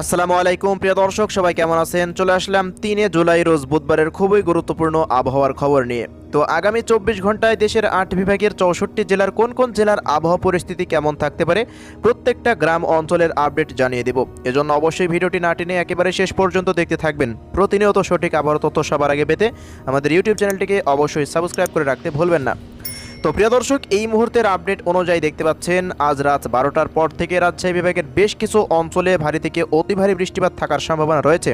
আসসালামু আলাইকুম প্রিয় দর্শক, সবাই কেমন আছেন? চলে আসলাম 3 জুলাই রোজ বুধবারের খুবই গুরুত্বপূর্ণ আবহাওয়ার খবর নিয়ে। তো আগামী 24 ঘন্টায় দেশের 8 বিভাগের 64 জেলার কোন কোন জেলার আবহাওয়া পরিস্থিতি কেমন থাকতে পারে প্রত্যেকটা গ্রাম অঞ্চলের আপডেট জানিয়ে দেব। এজন্য অবশ্যই ভিডিওটি না টেনে একেবারে শেষ পর্যন্ত দেখতে থাকবেন। প্রতিনিয়ত সঠিক আবহাওয়ার তথ্য সবার আগে পেতে আমাদের ইউটিউব চ্যানেলটিকে অবশ্যই সাবস্ক্রাইব করে রাখতে ভুলবেন না। তো প্রিয় দর্শক, এই মুহূর্তের আপডেট অনুযায়ী দেখতে পাচ্ছেন আজ রাত 12টার পর থেকে রাজশাহী বিভাগের বেশ কিছু অঞ্চলে ভারী থেকে অতি ভারী বৃষ্টিপাত থাকার সম্ভাবনা রয়েছে।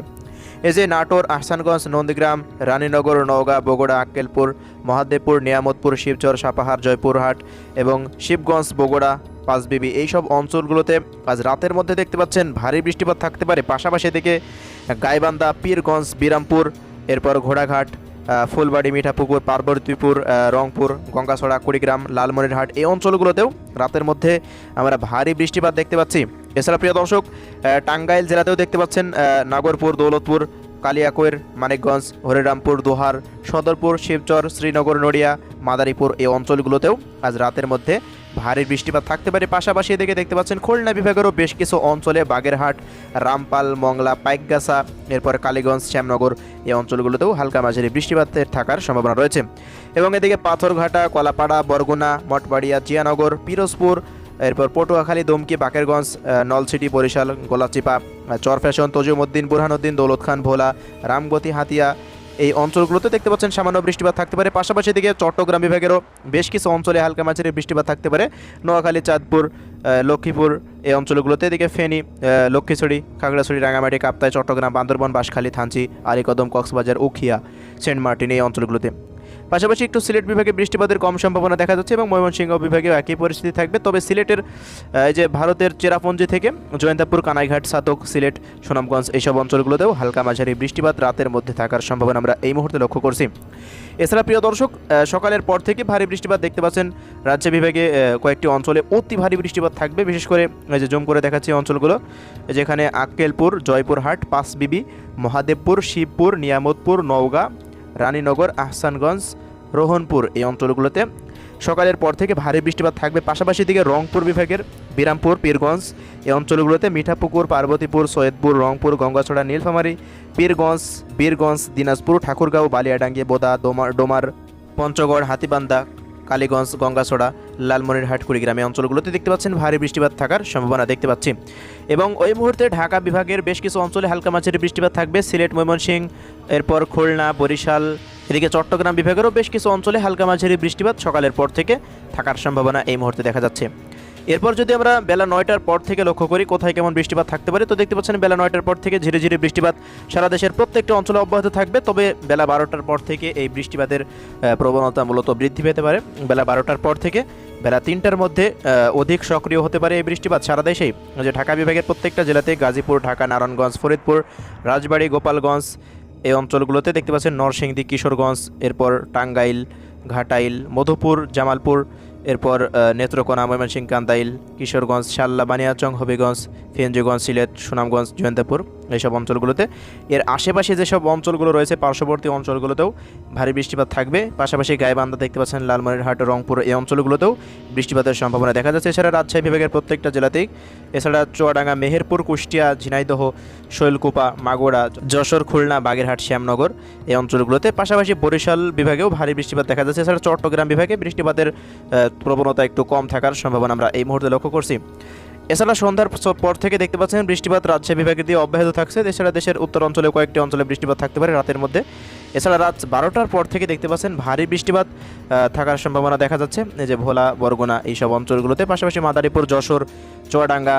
এই যে নাটোর, আহসানগঞ্জ, নন্দীগ্রাম, রানীনগর, নওগাঁ, বগুড়া, আক্কেলপুর, মহাদেবপুর, নিয়ামতপুর, শিবচর, সাপাহার, জয়পুরহাট এবং শিবগঞ্জ, বগুড়া, পাঁচবিবি এইসব অঞ্চলগুলোতে আজ রাতের মধ্যে দেখতে পাচ্ছেন ভারী বৃষ্টিপাত থাকতে পারে। পাশাপাশি দিকে গাইবান্ধা, পীরগঞ্জ, বিরামপুর, এরপর ঘোড়াঘাট, ফুলবাড়ি, মিঠাপুকুর, পার্বতীপুর, রংপুর, গঙ্গাছড়া, কুড়িগ্রাম, লালমনিরহাট এই অঞ্চলগুলোতেও রাতের মধ্যে আমরা ভারী বৃষ্টিপাত দেখতে পাচ্ছি। এছাড়া প্রিয় দর্শক, টাঙ্গাইল জেলাতেও দেখতে পাচ্ছেন নাগরপুর, দৌলতপুর, কালিয়াকৈর, মানিকগঞ্জ, হরিরামপুর, দোহার, সদরপুর, শিবচর, শ্রীনগর, নড়িয়া, মাদারীপুর এই অঞ্চলগুলোতেও আজ রাতের মধ্যে ভারী বৃষ্টিপাত থাকতে পারে। পাশাপাশি এদিকে দেখতে পাচ্ছেন খুলনা বিভাগেরও বেশ কিছু অঞ্চলে বাগেরহাট, রামপাল, মংলা, পাইকগাছা, এরপর কালীগঞ্জ, শ্যামনগর এই অঞ্চলগুলোতেও হালকা মাঝারি বৃষ্টিপাতের থাকার সম্ভাবনা রয়েছে। এবং এদিকে পাথরঘাটা, কলাপাড়া, বরগুনা, মঠবাড়িয়া, জিয়ানগর, পিরোজপুর, এরপর পটুয়াখালী, দমকি, বাকেরগঞ্জ, নলছিটি, বরিশাল, গোলাচিপা, চরফ্যাশন, তজিমউদ্দিন, বুরহানুদ্দিন, দৌলত খান, ভোলা, রামগতি, হাতিয়া এই অঞ্চলগুলোতে দেখতে পাচ্ছেন সামান্য বৃষ্টিপাত থাকতে পারে। পাশাপাশি দিকে চট্টগ্রাম বিভাগেরও বেশ কিছু অঞ্চলে হালকা মাঝারি বৃষ্টিপাত থাকতে পারে। নোয়াখালী, চাঁদপুর, লক্ষ্মীপুর এই অঞ্চলগুলোতে, এদিকে ফেনী, লক্ষ্মীছড়ি, খাগড়াছড়ি, রাঙামাটি, কাপ্তাই, চট্টগ্রাম, বান্দরবান, বাঁশখালী, থানচি, আলীকদম, কক্সবাজার, উখিয়া, সেন্ট মার্টিন এই অঞ্চলগুলোতে। পাশাপাশি একটু সিলেট বিভাগে বৃষ্টিপাতের কম সম্ভাবনা দেখা যাচ্ছে এবং ময়মনসিংহ বিভাগেও একই পরিস্থিতি থাকবে। তবে সিলেটের এই যে ভারতের চেরাপুঞ্জি থেকে জয়ন্তাপুর, কানাইঘাট, সাতক, সিলেট, সুনামগঞ্জ এইসব অঞ্চলগুলোতেও হালকা মাঝারি বৃষ্টিপাত রাতের মধ্যে থাকার সম্ভাবনা আমরা এই মুহূর্তে লক্ষ্য করছি। এছাড়া প্রিয় দর্শক, সকালের পর থেকে ভারী বৃষ্টিপাত দেখতে পাচ্ছেন রাজশাহী বিভাগে কয়েকটি অঞ্চলে অতি ভারী বৃষ্টিপাত থাকবে। বিশেষ করে এই যে জুম করে দেখাচ্ছি অঞ্চলগুলো, যেখানে আক্কেলপুর, জয়পুরহাট, পাঁচবিবি, মহাদেবপুর, শিবপুর, নিয়ামতপুর, নওগাঁ, রানীনগর, আহসানগঞ্জ, রোহনপুর এই অঞ্চলগুলোতে সকালের পর থেকে ভারী বৃষ্টিপাত থাকবে। পাশাপাশি দিকে রংপুর বিভাগের বিরামপুর, পীরগঞ্জ এই অঞ্চলগুলোতে মিঠাপুকুর, পার্বতীপুর, সৈয়দপুর, রংপুর, গঙ্গাছড়া, নীলফামারী, পীরগঞ্জ, বীরগঞ্জ, দিনাজপুর, ঠাকুরগাঁও, বালিয়াডাঙ্গি, বোদা, ডোমার, পঞ্চগড়, হাতীবান্ধা, কালীগঞ্জ, গঙ্গাছড়া, লালমনিরহাট, কুড়িগ্রাম এই অঞ্চলগুলোতে দেখতে পাচ্ছেন ভারী বৃষ্টিপাত থাকার সম্ভাবনা দেখতে পাচ্ছি। এবং ওই মুহূর্তে ঢাকা বিভাগের বেশ কিছু অঞ্চলে হালকা মাঝারি বৃষ্টিপাত থাকবে। সিলেট, ময়মনসিংহ, এরপর খুলনা, বরিশাল, এদিকে চট্টগ্রাম বিভাগেরও বেশ কিছু অঞ্চলে হালকা মাঝারি বৃষ্টিপাত সকালের পর থেকে থাকার সম্ভাবনা এই মুহূর্তে দেখা যাচ্ছে। এরপর যদি আমরা বেলা 9টার পর থেকে লক্ষ্য করি কোথায় কেমন বৃষ্টিপাত থাকতে পারে, তো দেখতে পাচ্ছেন বেলা 9টার পর থেকে ঝিরে ঝিরে বৃষ্টিপাত সারা দেশের প্রত্যেকটা অঞ্চলে অব্যাহত থাকবে। তবে বেলা 12টার পর থেকে এই বৃষ্টিপাতের প্রবণতা মূলত বৃদ্ধি পেতে পারে। বেলা 12টার পর থেকে বেলা 3টার মধ্যে অধিক সক্রিয় হতে পারে এই বৃষ্টিপাত সারা দেশেই। যে ঢাকা বিভাগের প্রত্যেকটা জেলাতে, গাজীপুর, ঢাকা, নারায়ণগঞ্জ, ফরিদপুর, রাজবাড়ী, গোপালগঞ্জ এই অঞ্চলগুলোতে দেখতে পাচ্ছেন নরসিংদী, কিশোরগঞ্জ, এরপর টাঙ্গাইল, ঘাটাইল, মধুপুর, জামালপুর, এরপর নেত্রকোনা, ময়মনসিংহ, কান্দাইল, কিশোরগঞ্জ, শাল্লা, বানিয়াচং, হবিগঞ্জ, ফেঞ্জিগঞ্জ, সিলেট, সুনামগঞ্জ, জয়ন্তাপুর এইসব অঞ্চলগুলোতে। এর আশেপাশে যেসব অঞ্চলগুলো রয়েছে পার্শ্ববর্তী অঞ্চলগুলোতেও ভারী বৃষ্টিপাত থাকবে। পাশাপাশি গাইবান্ধা দেখতে পাচ্ছেন, লালমনিরহাট, রংপুর এই অঞ্চলগুলোতেও বৃষ্টিপাতের সম্ভাবনা দেখা যাচ্ছে। এছাড়া রাজশাহী বিভাগের প্রত্যেকটা জেলাতেই, এছাড়া চুয়াডাঙ্গা, মেহেরপুর, কুষ্টিয়া, ঝিনাইদহ, শৈলকুপা, মাগুরা, যশোর, খুলনা, বাগেরহাট, শ্যামনগর এই অঞ্চলগুলোতে। পাশাপাশি বরিশাল বিভাগেও ভারী বৃষ্টিপাত দেখা যাচ্ছে। এছাড়া চট্টগ্রাম বিভাগে বৃষ্টিপাতের প্রবণতা একটু কম থাকার সম্ভাবনা আমরা এই মুহূর্তে লক্ষ্য করছি। এছাড়া সন্ধ্যার পর থেকে দেখতে পাচ্ছেন বৃষ্টিপাত রাজশাহী বিভাগের দিয়ে অব্যাহত থাকছে। এছাড়া দেশের উত্তর অঞ্চলে কয়েকটি অঞ্চলে বৃষ্টিপাত থাকতে পারে রাতের মধ্যে। এছাড়া রাত 12টার পর থেকে দেখতে পাচ্ছেন ভারী বৃষ্টিপাত থাকার সম্ভাবনা দেখা যাচ্ছে এই যে ভোলা, বরগুনা এইসব অঞ্চলগুলোতে। পাশাপাশি মাদারীপুর, যশোর, চুয়াডাঙ্গা,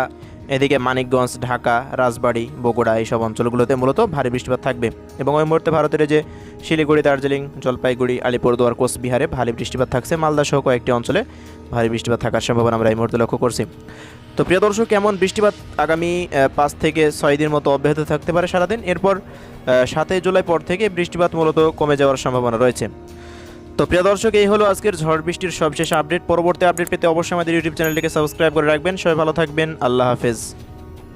এদিকে মানিকগঞ্জ, ঢাকা, রাজবাড়ী, বগুড়া এইসব অঞ্চলগুলোতে মূলত ভারী বৃষ্টিপাত থাকবে। এবং ওই মুহূর্তে ভারতের যে শিলিগুড়ি, দার্জিলিং, জলপাইগুড়ি, আলিপুরদুয়ার, কোচবিহারে ভারী বৃষ্টিপাত থাকছে। মালদা সহ কয়েকটি অঞ্চলে ভারী বৃষ্টিপাত থাকার সম্ভাবনা আমরা এই মুহূর্তে লক্ষ্য করছি। তো প্রিয় দর্শক, এমন বৃষ্টিপাত আগামী 5 থেকে 6 দিন মতো অব্যাহত থাকতে পারে সারাদিন। এরপর 7 জুলাই পর থেকে বৃষ্টিপাত মূলত কমে যাওয়ার সম্ভাবনা রয়েছে। তো প্রিয় দর্শক, এই হলো আজকের ঝড় বৃষ্টির সবশেষ আপডেট। পরবর্তী আপডেট পেতে অবশ্যই আমাদের ইউটিউব চ্যানেলটিকে সাবস্ক্রাইব করে রাখবেন। সবাই ভালো থাকবেন। আল্লাহ হাফেজ।